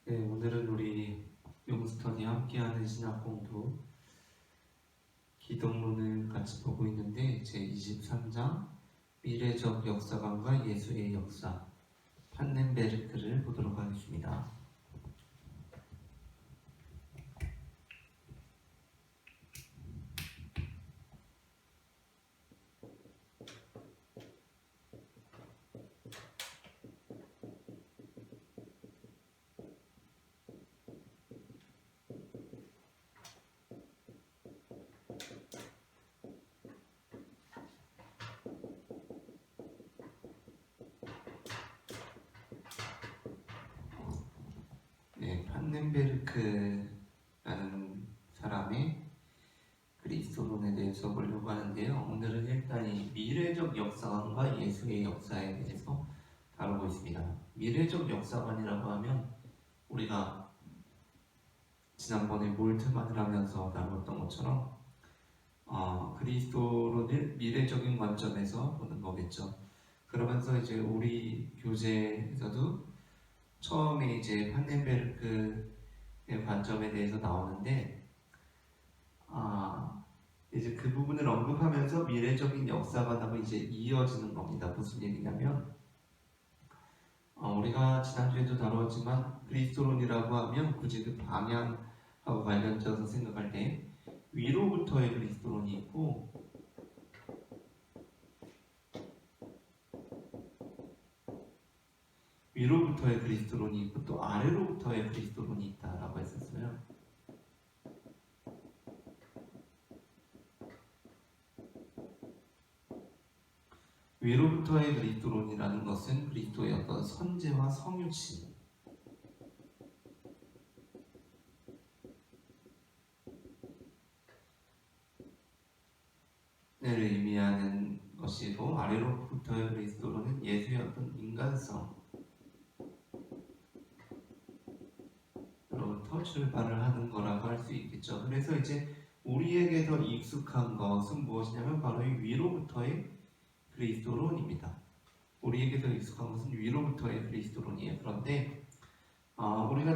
네, 오늘은 우리 용스턴이 함께하는 신학 공부 기독론을 같이 보고 있는데 제23장 미래적 역사관과 예수의 역사 판넨베르크를 보도록 하겠습니다. 네, 판넨베르크라는 사람의 그리스도론에 대해서 보려고 하는데요. 오늘은 일단 이 미래적 역사관과 예수의 역사에 대해서 다루고 있습니다. 미래적 역사관이라고 하면 우리가 지난번에 몰트만을 하면서 다루었던 것처럼 그리스도론을 미래적인 관점에서 보는 거겠죠. 그러면서 이제 우리 교재에서도 처음에 이제 판넨베르크의 관점에 대해서 나오는데 이제 그 부분을 언급하면서 미래적인 역사관하고 이제 이어지는 겁니다. 무슨 얘기냐면 우리가 지난주에도 다루었지만 그리스도론이라고 하면 굳이 그 방향하고 관련져서 생각할 때 위로부터의 그리스도론이 있고 위로부터의 그리스도론이 있고 또 아래로부터의 그리스도론이 있다라고 했었어요. 위로부터의 그리스도론이라는 것은 그리스도의 어떤 선제와 성육신을 의미하는 것이고 아래로부터의 그리스도론은 예수의 어떤 인간성으로부터 출발을 하는 거라고 할 수 있겠죠. 그래서 이제 우리에게 더 익숙한 것은 무엇이냐면 바로 이 위로부터의 그리스도론입니다. 우리에게 더 익숙한 것은 위로부터의 그리스도론이에요. 그런데 우리가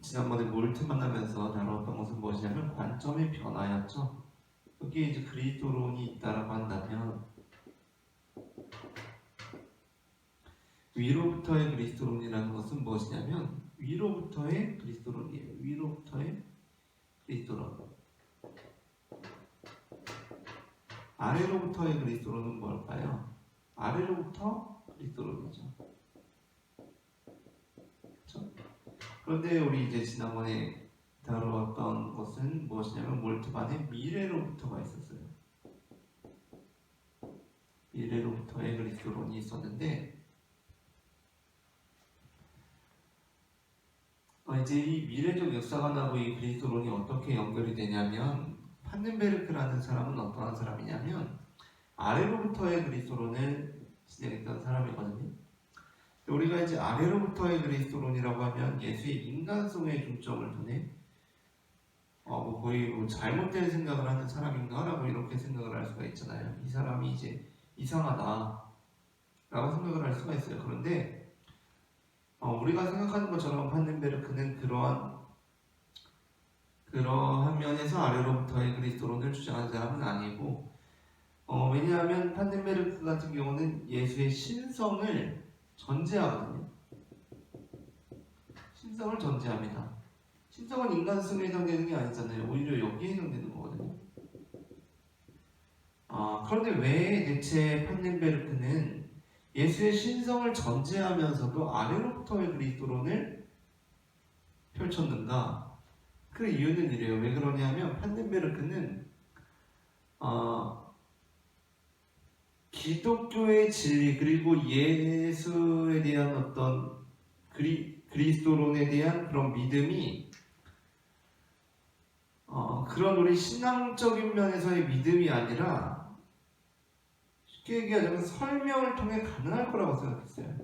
지난번에 몰트만 하면서 다루었던 것은 무엇이냐면 관점의 변화였죠. 여기에 이제 그리스도론이 있다라고 한다면 위로부터의 그리스도론이라는 것은 무엇이냐면 위로부터의 그리스도론이에요. 위로부터의 그리스도론. 아래로부터의 그리스도론은 뭘까요? 아래로부터 그리스도론이죠. 그렇죠? 그런데 우리 이제 지난번에 다루었던 것은 무엇이냐면 몰트반에 미래로부터가 있었어요. 미래로부터의 그리스도론이 있었는데 이제 이 미래적 역사관하고 이 그리스도론이 어떻게 연결이 되냐면 판넨베르크라는 사람은 어떠한 사람이냐면 아래로부터의 그리스도론을 진행했던 사람이거든요. 우리가 이제 아래로부터의 그리스도론이라고 하면 예수의 인간성에 중점을 두네 거의 잘못된 생각을 하는 사람인가라고 이렇게 생각을 할 수가 있잖아요. 이 사람이 이제 이상하다라고 생각을 할 수가 있어요. 그런데 우리가 생각하는 것처럼 판넨베르크는 그러한 면에서 아래로부터의 그리스도론을 주장하는 사람은 아니고 왜냐하면 판넨베르크 같은 경우는 예수의 신성을 전제하거든요. 신성을 전제합니다. 신성은 인간성에 해당되는 게 아니잖아요. 오히려 여기에 해당되는 거거든요. 그런데 왜 대체 판넨베르크는 예수의 신성을 전제하면서도 아래로부터의 그리스도론을 펼쳤는가? 그 이유는 이래요. 왜 그러냐면 판넨베르크는 기독교의 진리 그리고 예수에 대한 어떤 그리스도론에 대한 그런 믿음이 그런 우리 신앙적인 면에서의 믿음이 아니라 쉽게 얘기하자면 설명을 통해 가능할 거라고 생각했어요.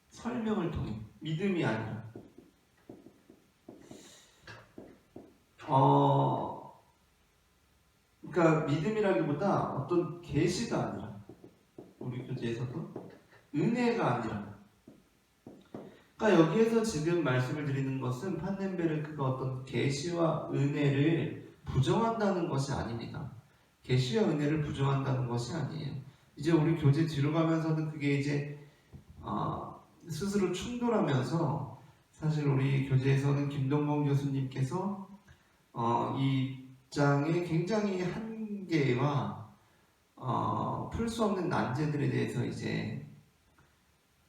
설명을 통해 믿음이 아니라 그러니까 믿음이라기보다 어떤 계시가 아니라 우리 교재에서도 은혜가 아니라. 그러니까 여기에서 지금 말씀을 드리는 것은 판넨베르크가 어떤 계시와 은혜를 부정한다는 것이 아닙니다. 계시와 은혜를 부정한다는 것이 아니에요. 이제 우리 교재 뒤로 가면서는 그게 이제 스스로 충돌하면서 사실 우리 교재에서는 김동건 교수님께서 이 장의 굉장히 한계와 풀 수 없는 난제들에 대해서 이제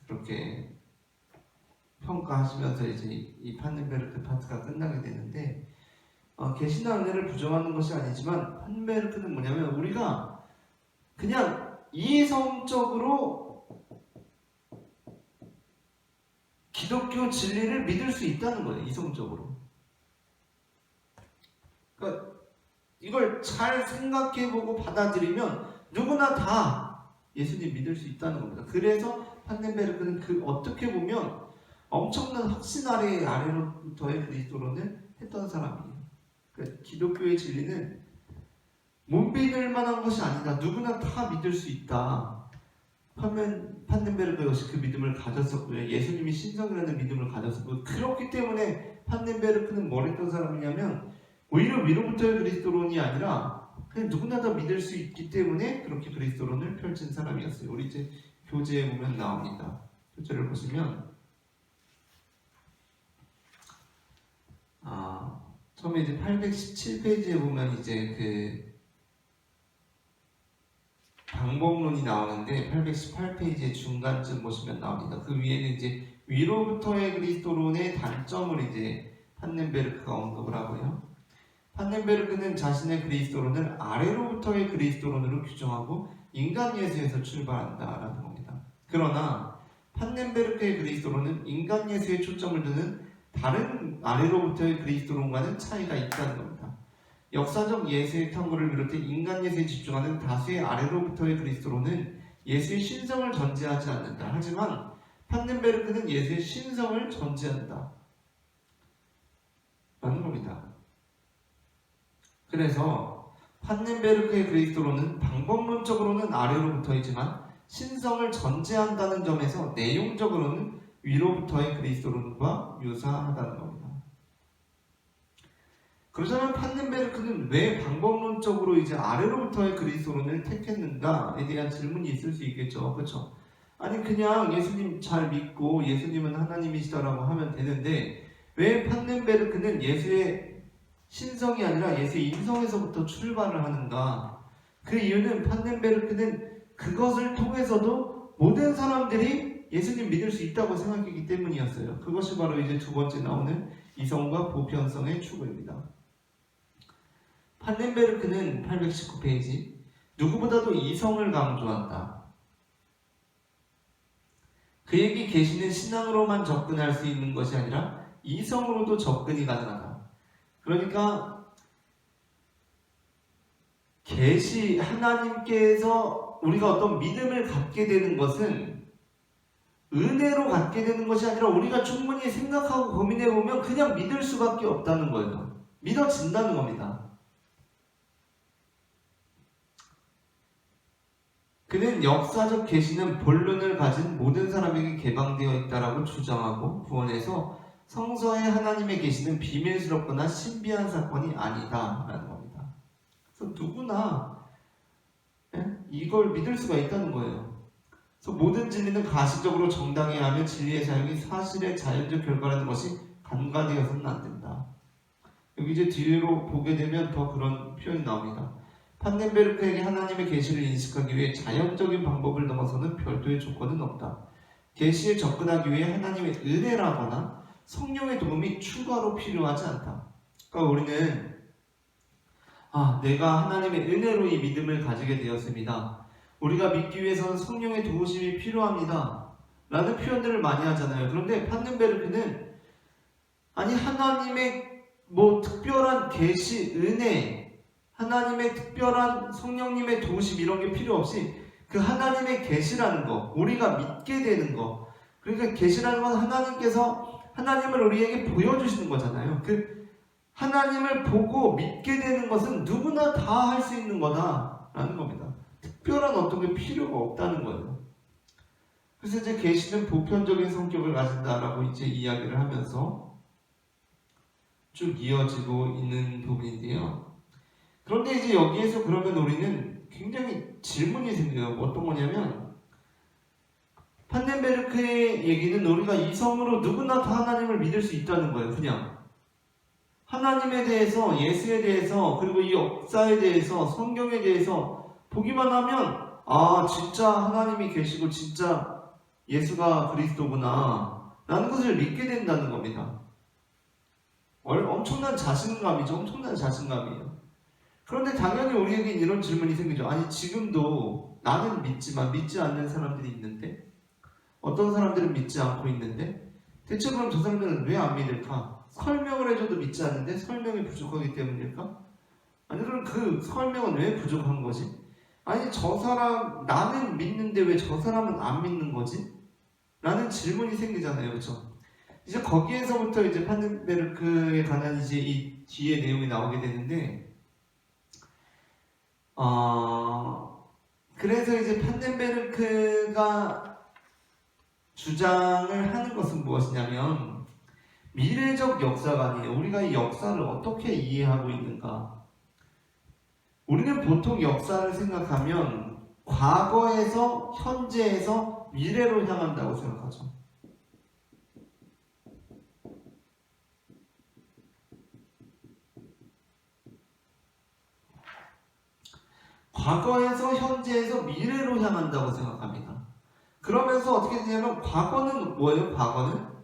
그렇게 평가하시면서 이제 이 판넨베르크 파트가 끝나게 되는데 계시나 은혜를 부정하는 것이 아니지만 판넨베르크는 뭐냐면 우리가 그냥 이성적으로 기독교 진리를 믿을 수 있다는 거예요. 이성적으로. 그러니까 이걸 잘 생각해보고 받아들이면 누구나 다 예수님 믿을 수 있다는 겁니다. 그래서 판넨베르크는 그 어떻게 보면 엄청난 확신 아래로부터의 그리스도론을 했던 사람이에요. 그러니까 기독교의 진리는 못 믿을 만한 것이 아니다. 누구나 다 믿을 수 있다. 판넨베르크 역시 그 믿음을 가졌었고요. 예수님이 신성이라는 믿음을 가졌었고, 그렇기 때문에 판넨베르크는 뭘 했던 사람이냐면 오히려 위로부터의 그리스도론이 아니라 그냥 누구나 다 믿을 수 있기 때문에 그렇게 그리스도론을 펼친 사람이었어요. 우리 이제 교재에 보면 나옵니다. 교재를 보시면 처음에 이제 817페이지에 보면 이제 그 방법론이 나오는데 818페이지의 중간쯤 보시면 나옵니다. 그 위에는 이제 위로부터의 그리스도론의 단점을 이제 판넨베르크가 언급을 하고요. 판넨베르크는 자신의 그리스도론을 아래로부터의 그리스도론으로 규정하고 인간 예수에서 출발한다라는 겁니다. 그러나 판넨베르크의 그리스도론은 인간 예수에 초점을 두는 다른 아래로부터의 그리스도론과는 차이가 있다는 겁니다. 역사적 예수의 탐구를 비롯해 인간 예수에 집중하는 다수의 아래로부터의 그리스도론은 예수의 신성을 전제하지 않는다. 하지만 판넨베르크는 예수의 신성을 전제한다 라는 겁니다. 그래서 판넨베르크의 그리스도론은 방법론적으로는 아래로부터이지만 신성을 전제한다는 점에서 내용적으로는 위로부터의 그리스도론과 유사하다는 겁니다. 그렇다면 판넨베르크는 왜 방법론적으로 이제 아래로부터의 그리스도론을 택했는가에 대한 질문이 있을 수 있겠죠. 그렇죠? 아니 그냥 예수님 잘 믿고 예수님은 하나님이시다라고 하면 되는데 왜 판넨베르크는 예수의 신성이 아니라 예수의 인성에서부터 출발을 하는가? 그 이유는 판넨베르크는 그것을 통해서도 모든 사람들이 예수님 믿을 수 있다고 생각했기 때문이었어요. 그것이 바로 이제 두 번째 나오는 이성과 보편성의 추구입니다. 판넨베르크는 819페이지 누구보다도 이성을 강조한다. 그에게 계시는 신앙으로만 접근할 수 있는 것이 아니라 이성으로도 접근이 가능하다. 그러니까 계시 하나님께서 우리가 어떤 믿음을 갖게 되는 것은 은혜로 갖게 되는 것이 아니라 우리가 충분히 생각하고 고민해보면 그냥 믿을 수밖에 없다는 거예요. 믿어진다는 겁니다. 그는 역사적 계시는 본론을 가진 모든 사람에게 개방되어 있다라고 주장하고 구원해서 성서에 하나님의 계시는 비밀스럽거나 신비한 사건이 아니다라는 겁니다. 그래서 누구나 이걸 믿을 수가 있다는 거예요. 그래서 모든 진리는 가시적으로 정당해야 하며 진리의 사용이 사실의 자연적 결과라는 것이 간과되어서는 안 된다. 여기 이제 뒤로 보게 되면 더 그런 표현이 나옵니다. 판넨베르크에게 하나님의 계시를 인식하기 위해 자연적인 방법을 넘어서는 별도의 조건은 없다. 계시에 접근하기 위해 하나님의 은혜라거나 성령의 도움이 추가로 필요하지 않다. 그러니까 우리는 내가 하나님의 은혜로 이 믿음을 가지게 되었습니다. 우리가 믿기 위해서는 성령의 도우심이 필요합니다. 라는 표현들을 많이 하잖아요. 그런데 판넨베르크는 아니 하나님의 특별한 계시, 은혜, 하나님의 특별한 성령님의 도우심 이런 게 필요 없이 그 하나님의 계시라는 거, 우리가 믿게 되는 거, 그러니까 계시라는 건 하나님께서 하나님을 우리에게 보여주시는 거잖아요. 그 하나님을 보고 믿게 되는 것은 누구나 다 할 수 있는 거다라는 겁니다. 특별한 어떤 게 필요가 없다는 거예요. 그래서 이제 계시는 보편적인 성격을 가진다라고 이제 이야기를 하면서 쭉 이어지고 있는 부분인데요. 그런데 이제 여기에서 그러면 우리는 굉장히 질문이 생겨요. 어떤 거냐면 판넨베르크의 얘기는 우리가 이성으로 누구나 다 하나님을 믿을 수 있다는 거예요. 그냥 하나님에 대해서, 예수에 대해서, 그리고 이 역사에 대해서, 성경에 대해서 보기만 하면 진짜 하나님이 계시고 진짜 예수가 그리스도구나 라는 것을 믿게 된다는 겁니다. 엄청난 자신감이죠. 엄청난 자신감이에요. 그런데 당연히 우리에게 이런 질문이 생기죠. 아니 지금도 나는 믿지만 믿지 않는 사람들이 있는데, 어떤 사람들은 믿지 않고 있는데, 대체 그럼 저 사람들은 왜 안 믿을까? 설명을 해줘도 믿지 않는데 설명이 부족하기 때문일까? 아니 그럼 그 설명은 왜 부족한 거지? 아니 저 사람 나는 믿는데 왜 저 사람은 안 믿는 거지? 라는 질문이 생기잖아요. 그렇죠? 이제 거기에서부터 이제 판덴베르크에 관한 이제 이 뒤에 내용이 나오게 되는데, 그래서 이제 판덴베르크가 주장을 하는 것은 무엇이냐면 미래적 역사가 아니에요. 우리가 이 역사를 어떻게 이해하고 있는가? 우리는 보통 역사를 생각하면 과거에서 현재에서 미래로 향한다고 생각하죠. 과거에서 현재에서 미래로 향한다고 생각합니다. 그러면서 어떻게 되냐면 과거는 뭐예요? 과거는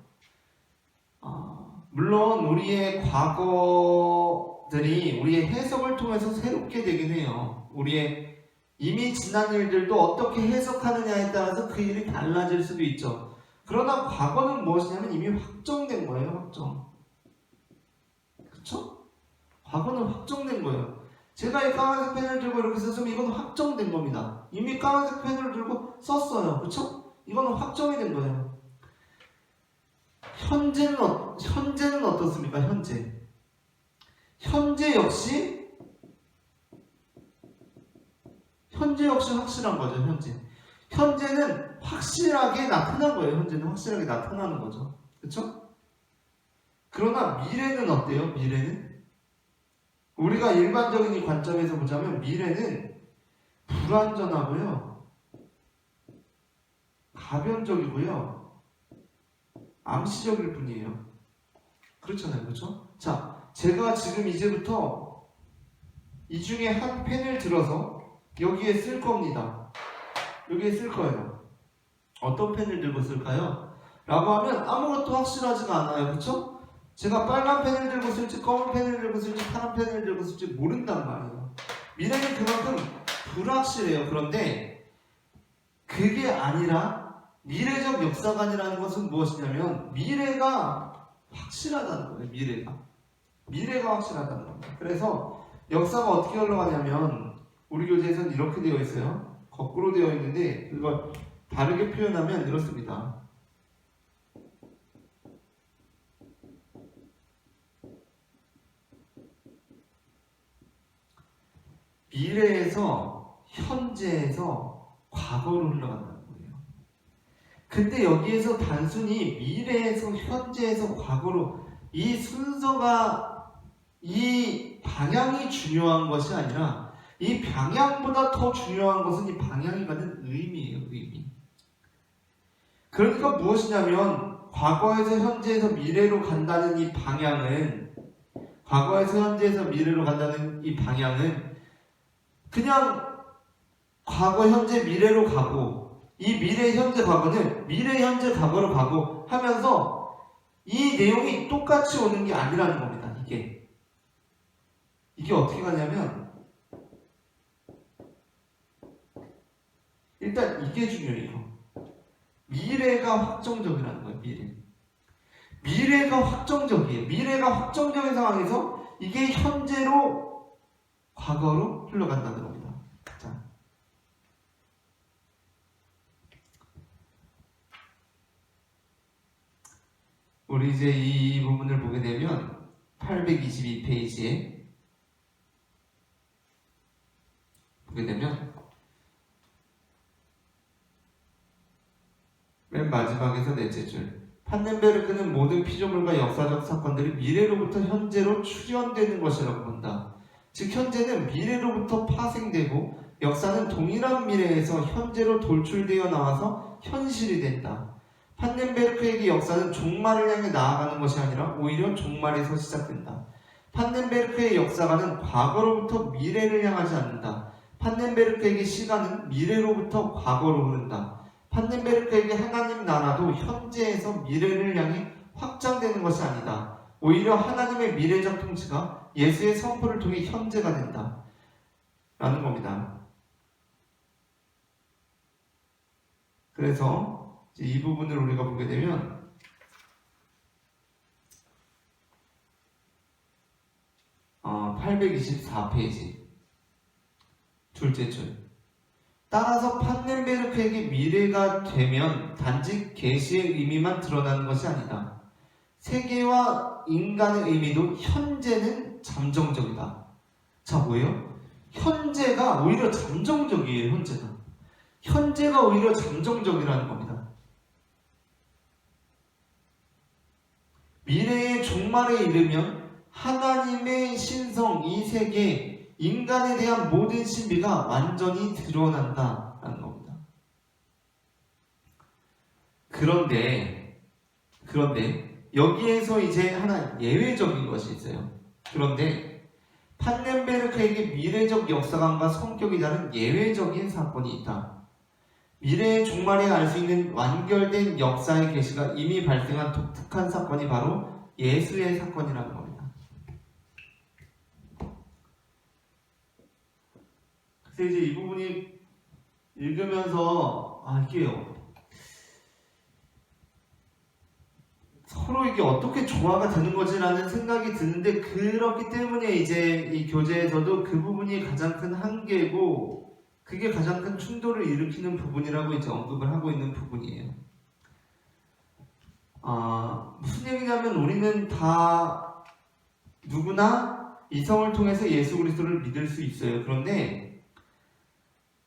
물론 우리의 과거들이 우리의 해석을 통해서 새롭게 되긴 해요. 우리의 이미 지난 일들도 어떻게 해석하느냐에 따라서 그 일이 달라질 수도 있죠. 그러나 과거는 무엇이냐면 이미 확정된 거예요. 확정. 그렇죠? 과거는 확정된 거예요. 제가 이 까만색 펜을 들고 이렇게 썼으면 이건 확정된 겁니다. 이미 까만색 펜을 들고 썼어요. 그렇죠? 이거는 확정이 된 거예요. 현재는 어떻습니까? 현재 역시 확실한 거죠. 현재는 확실하게 나타난 거예요. 현재는 확실하게 나타나는 거죠. 그렇죠? 그러나 미래는 어때요? 미래는 우리가 일반적인 이 관점에서 보자면 미래는 불완전하고요, 가변적이고요, 암시적일 뿐이에요. 그렇잖아요. 그렇죠? 자, 제가 지금 이제부터 이 중에 한 펜을 들어서 여기에 쓸 겁니다. 여기에 쓸 거예요. 어떤 펜을 들고 쓸까요? 라고 하면 아무것도 확실하지가 않아요. 그렇죠? 제가 빨간 펜을 들고 쓸지 검은 펜을 들고 쓸지 파란 펜을 들고 쓸지 모른단 말이에요. 미래는 그만큼 불확실해요. 그런데 그게 아니라 미래적 역사관이라는 것은 무엇이냐면 미래가 확실하다는 거예요. 미래가 확실하다는 겁니다. 그래서 역사가 어떻게 흘러가냐면 우리 교재에서는 이렇게 되어 있어요. 거꾸로 되어 있는데 그걸 다르게 표현하면 이렇습니다. 미래에서 현재에서 과거로 흘러간다는 거예요. 근데 여기에서 단순히 미래에서 현재에서 과거로 이 순서가, 이 방향이 중요한 것이 아니라 이 방향보다 더 중요한 것은 이 방향이 가진 의미예요. 의미. 그러니까 무엇이냐면 과거에서 현재에서 미래로 간다는 이 방향은, 과거에서 현재에서 미래로 간다는 이 방향은 그냥 과거, 현재, 미래로 가고, 이 미래, 현재, 과거는 미래, 현재, 과거로 가고 하면서 이 내용이 똑같이 오는 게 아니라는 겁니다. 이게 어떻게 가냐면 일단 이게 중요해요. 미래가 확정적이라는 거예요. 미래가 확정적이에요. 미래가 확정적인 상황에서 이게 현재로 과거로 흘러간다는 겁니다. 자, 우리 이제 이 부분을 보게 되면 822페이지에 보게 되면 맨 마지막에서 넷째 줄. 판넨베르크는 모든 피조물과 역사적 사건들이 미래로부터 현재로 출현되는 것이라고 본다. 즉 현재는 미래로부터 파생되고 역사는 동일한 미래에서 현재로 돌출되어 나와서 현실이 된다. 판넨베르크에게 역사는 종말을 향해 나아가는 것이 아니라 오히려 종말에서 시작된다. 판넨베르크의 역사가는 과거로부터 미래를 향하지 않는다. 판넨베르크에게 시간은 미래로부터 과거로 흐른다. 판넨베르크에게 하나님 나라도 현재에서 미래를 향해 확장되는 것이 아니다. 오히려 하나님의 미래적 통치가 예수의 선포를 통해 현재가 된다. 라는 겁니다. 그래서 이 부분을 우리가 보게 되면 어, 824페이지 둘째 줄. 따라서 판넨베르크에게 미래가 되면 단지 계시의 의미만 드러나는 것이 아니다. 세계와 인간의 의미도 현재는 잠정적이다. 자, 뭐예요? 현재가 오히려 잠정적이에요. 현재가 오히려 잠정적이라는 겁니다. 미래의 종말에 이르면 하나님의 신성, 이 세계, 인간에 대한 모든 신비가 완전히 드러난다라는 겁니다. 그런데 여기에서 이제 하나 예외적인 것이 있어요. 그런데 판넨베르크에게 미래적 역사관과 성격이 다른 예외적인 사건이 있다. 미래의 종말에 알 수 있는 완결된 역사의 계시가 이미 발생한 독특한 사건이 바로 예수의 사건이라는 겁니다. 그래서 이제 이 부분이 읽으면서 이게요. 서로 이게 어떻게 조화가 되는 거지라는 생각이 드는데 그렇기 때문에 이제 이 교재에서도 그 부분이 가장 큰 한계고 그게 가장 큰 충돌을 일으키는 부분이라고 이제 언급을 하고 있는 부분이에요. 무슨 얘기냐면 우리는 다 누구나 이성을 통해서 예수 그리스도를 믿을 수 있어요. 그런데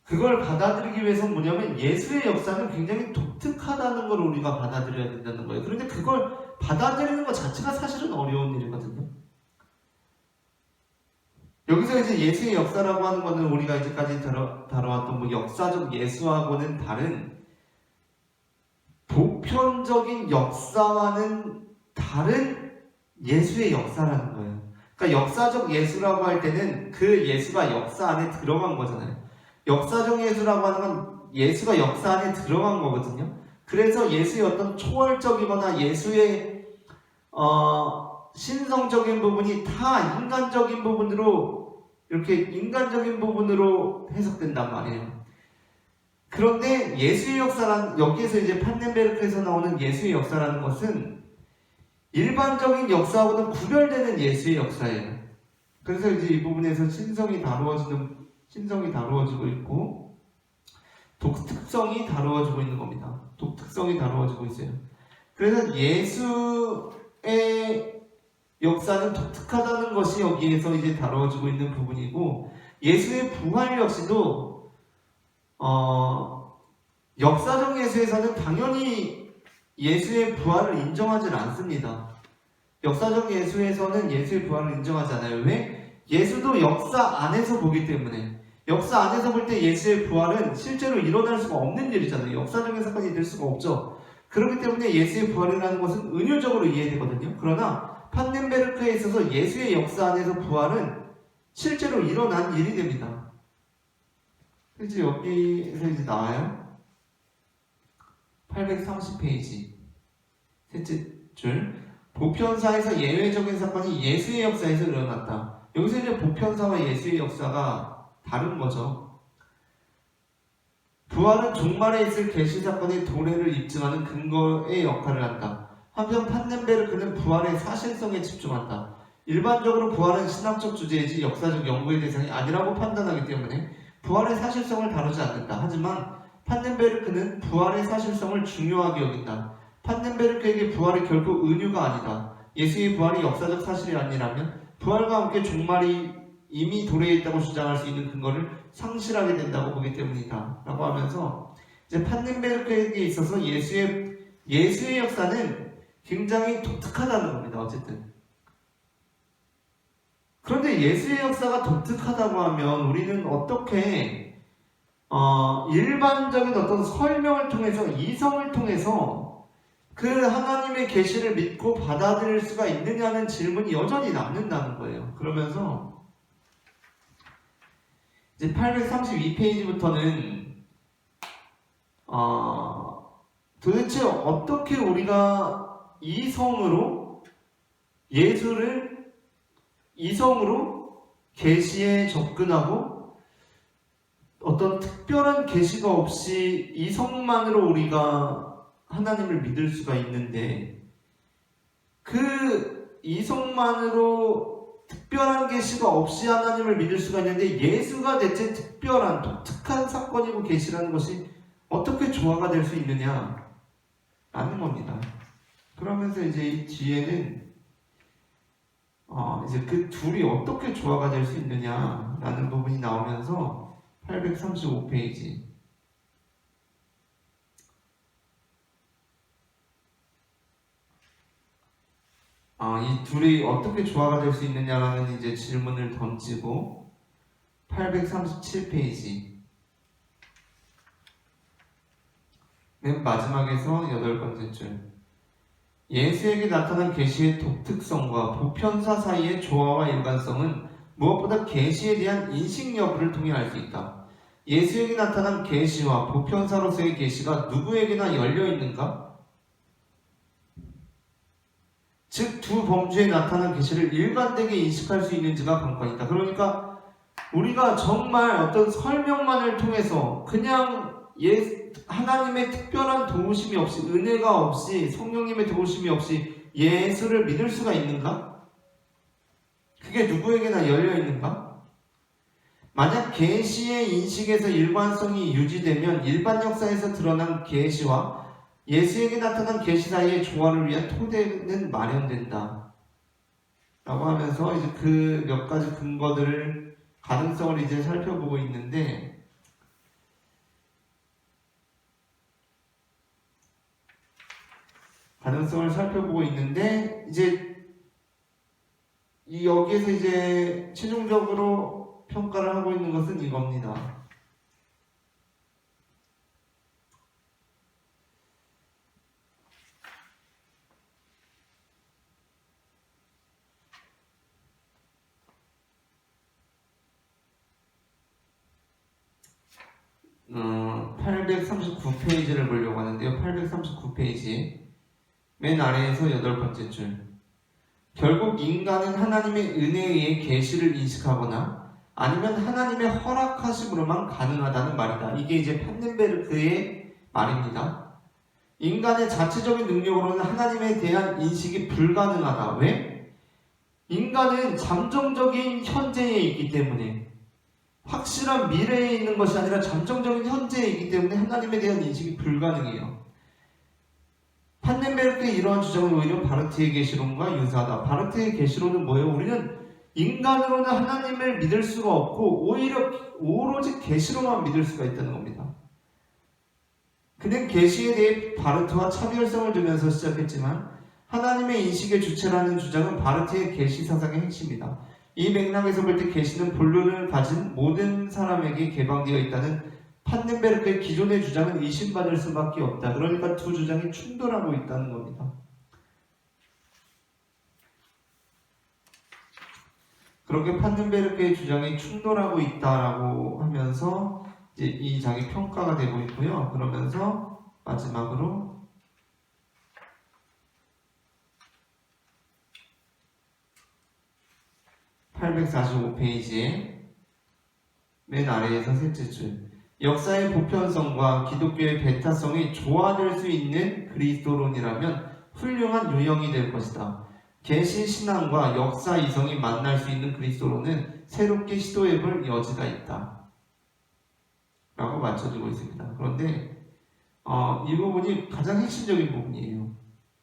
그걸 받아들이기 위해서 뭐냐면 예수의 역사는 굉장히 독특하다는 걸 우리가 받아들여야 된다는 거예요. 그런데 그걸 받아들이는 것 자체가 사실은 어려운 일이거든요. 여기서 이제 예수의 역사라고 하는 것은 우리가 이제까지 다뤄왔던 뭐 역사적 예수하고는 다른 보편적인 역사와는 다른 예수의 역사라는 거예요. 그러니까 역사적 예수라고 할 때는 그 예수가 역사 안에 들어간 거잖아요. 역사적 예수라고 하는 건 예수가 역사 안에 들어간 거거든요. 그래서 예수의 어떤 초월적이거나 예수의 신성적인 부분이 다 인간적인 부분으로 해석된단 말이에요. 그런데 예수의 역사란 여기에서 이제 판넨베르크에서 나오는 예수의 역사라는 것은 일반적인 역사하고는 구별되는 예수의 역사예요. 그래서 이제 이 부분에서 신성이 다루어지고 있고 독특성이 다루어지고 있는 겁니다. 독특성이 다루어지고 있어요. 그래서 예수의 역사는 독특하다는 것이 여기에서 이제 다루어지고 있는 부분이고 예수의 부활 역시도 역사적 예수에서는 당연히 예수의 부활을 인정하지 않습니다. 역사적 예수에서는 예수의 부활을 인정하지 않아요. 왜? 예수도 역사 안에서 보기 때문에 역사 안에서 볼 때 예수의 부활은 실제로 일어날 수가 없는 일이잖아요. 역사적인 사건이 될 수가 없죠. 그렇기 때문에 예수의 부활이라는 것은 은유적으로 이해되거든요. 그러나 판넨베르크에 있어서 예수의 역사 안에서 부활은 실제로 일어난 일이 됩니다. 이제 여기서 이제 나와요. 830페이지 셋째 줄. 보편사에서 예외적인 사건이 예수의 역사에서 일어났다. 여기서 이제 보편사와 예수의 역사가 다른 거죠. 부활은 종말에 있을 계시 사건의 도래를 입증하는 근거의 역할을 한다. 한편 판넨베르크는 부활의 사실성에 집중한다. 일반적으로 부활은 신학적 주제이지 역사적 연구의 대상이 아니라고 판단하기 때문에 부활의 사실성을 다루지 않는다. 하지만 판넨베르크는 부활의 사실성을 중요하게 여긴다. 판넨베르크에게 부활이 결코 은유가 아니다. 예수의 부활이 역사적 사실이 아니라면 부활과 함께 종말이 이미 도래해 있다고 주장할 수 있는 근거를 상실하게 된다고 보기 때문이다. 라고 하면서 이제 판넨베르크에게 있어서 예수의 역사는 굉장히 독특하다는 겁니다. 어쨌든. 그런데 예수의 역사가 독특하다고 하면 우리는 어떻게 일반적인 어떤 설명을 통해서 이성을 통해서 그 하나님의 계시를 믿고 받아들일 수가 있느냐는 질문이 여전히 남는다는 거예요. 그러면서 이제 832페이지부터는 도대체 어떻게 우리가 이성으로 계시에 접근하고 어떤 특별한 계시가 없이 이성만으로 우리가 하나님을 믿을 수가 있는데 그 이성만으로 특별한 계시가 없이 하나님을 믿을 수가 있는데 예수가 대체 특별한 독특한 사건이고 계시라는 것이 어떻게 조화가 될 수 있느냐라는 겁니다. 그러면서 이제 이 뒤에는 이제 그 둘이 어떻게 조화가 될 수 있느냐라는 부분이 나오면서 835페이지 이 둘이 어떻게 조화가 될 수 있느냐라는 이제 질문을 던지고 837페이지 맨 마지막에서 8번째 줄 예수에게 나타난 계시의 독특성과 보편사 사이의 조화와 일관성은 무엇보다 계시에 대한 인식 여부를 통해 알 수 있다. 예수에게 나타난 계시와 보편사로서의 계시가 누구에게나 열려 있는가? 즉 두 범주에 나타난 계시를 일관되게 인식할 수 있는지가 관건이다. 그러니까 우리가 정말 어떤 설명만을 통해서 그냥 하나님의 특별한 도우심이 없이 은혜가 없이 성령님의 도우심이 없이 예수를 믿을 수가 있는가? 그게 누구에게나 열려 있는가? 만약 계시의 인식에서 일관성이 유지되면 일반 역사에서 드러난 계시와 예수에게 나타난 계시 사이의 조화를 위한 토대는 마련된다. 라고 하면서 이제 그 몇 가지 근거들을 가능성을 이제 살펴보고 있는데 이제 여기에서 이제 최종적으로 평가를 하고 있는 것은 이겁니다. 어, 839페이지를 보려고 하는데요. 839페이지 맨 아래에서 8번째 줄 결국 인간은 하나님의 은혜에 의해 계시를 인식하거나 아니면 하나님의 허락하심으로만 가능하다는 말이다. 이게 이제 판넨베르크의 말입니다. 인간의 자체적인 능력으로는 하나님에 대한 인식이 불가능하다. 왜? 인간은 잠정적인 현재에 있기 때문에 확실한 미래에 있는 것이 아니라 잠정적인 현재에 있기 때문에 하나님에 대한 인식이 불가능해요. 판넨베르크의 이러한 주장은 오히려 바르트의 계시론과 유사하다. 바르트의 계시론은 뭐예요? 우리는 인간으로는 하나님을 믿을 수가 없고 오히려 오로지 계시로만 믿을 수가 있다는 겁니다. 그는 계시에 대해 바르트와 차별성을 두면서 시작했지만 하나님의 인식의 주체라는 주장은 바르트의 계시 사상의 핵심이다. 이 맥락에서 볼 때 계시는 본론을 가진 모든 사람에게 개방되어 있다는 판넨베르크의 기존의 주장은 의심받을 수밖에 없다. 그러니까 두 주장이 충돌하고 있다는 겁니다. 그렇게 판넨베르크의 주장이 충돌하고 있다라고 하면서 이제 이 장이 평가가 되고 있고요. 그러면서 마지막으로 845페이지에 맨 아래에서 셋째 줄 역사의 보편성과 기독교의 배타성이 조화될 수 있는 그리스도론이라면 훌륭한 유형이 될 것이다. 계시 신앙과 역사 이성이 만날 수 있는 그리스도론은 새롭게 시도해볼 여지가 있다. 라고 맞춰주고 있습니다. 그런데 이 부분이 가장 핵심적인 부분이에요.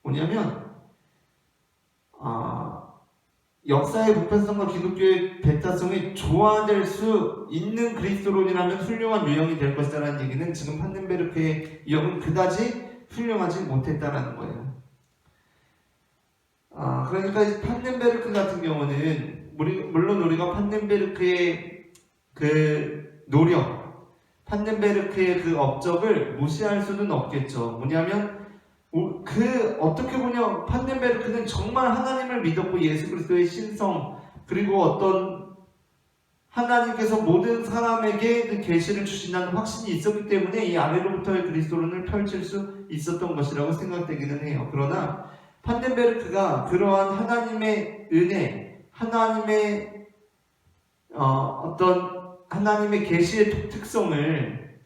뭐냐면 역사의 보편성과 기독교의 배타성이 조화될 수 있는 그리스도론이라면 훌륭한 유형이 될 것이라는 얘기는 지금 판덴베르크의 유형은 그다지 훌륭하지 못했다라는 거예요. 그러니까 판덴베르크 같은 경우는 물론 우리가 판덴베르크의 그 노력, 판덴베르크의 그 업적을 무시할 수는 없겠죠. 뭐냐면 어떻게 보냐, 판덴베르크는 정말 하나님을 믿었고 예수 그리스도의 신성, 그리고 어떤 하나님께서 모든 사람에게 그 계시를 주신다는 확신이 있었기 때문에 이 아래로부터의 그리스도론을 펼칠 수 있었던 것이라고 생각되기는 해요. 그러나 판덴베르크가 그러한 하나님의 은혜, 하나님의 어떤 하나님의 계시의 독특성을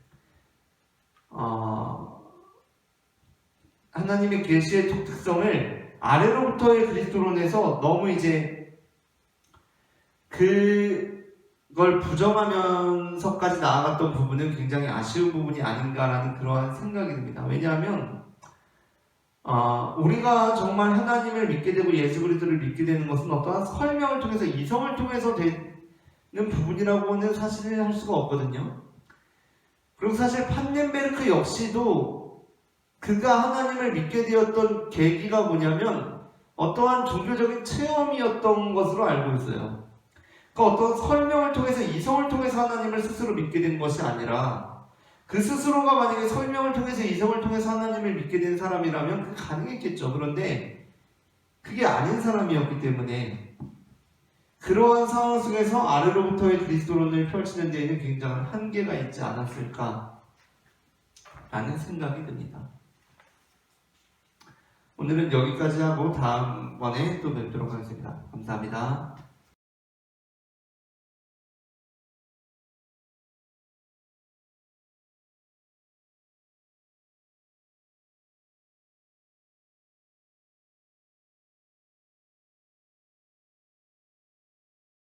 하나님의 계시의 독특성을 아래로부터의 그리스도론에서 너무 이제 그걸 부정하면서까지 나아갔던 부분은 굉장히 아쉬운 부분이 아닌가라는 그러한 생각이 듭니다. 왜냐하면 우리가 정말 하나님을 믿게 되고 예수 그리스도를 믿게 되는 것은 어떠한 설명을 통해서 이성을 통해서 되는 부분이라고는 사실은 할 수가 없거든요. 그리고 사실 판넨베르크 역시도 그가 하나님을 믿게 되었던 계기가 뭐냐면 어떠한 종교적인 체험이었던 것으로 알고 있어요. 그러니까 어떤 설명을 통해서 이성을 통해서 하나님을 스스로 믿게 된 것이 아니라 그 스스로가 만약에 설명을 통해서 이성을 통해서 하나님을 믿게 된 사람이라면 그게 가능했겠죠. 그런데 그게 아닌 사람이었기 때문에 그러한 상황 속에서 아래로부터의 그리스도론을 펼치는 데에는 굉장한 한계가 있지 않았을까 라는 생각이 듭니다. 오늘은 여기까지 하고 다음번에 또 뵙도록 하겠습니다. 감사합니다.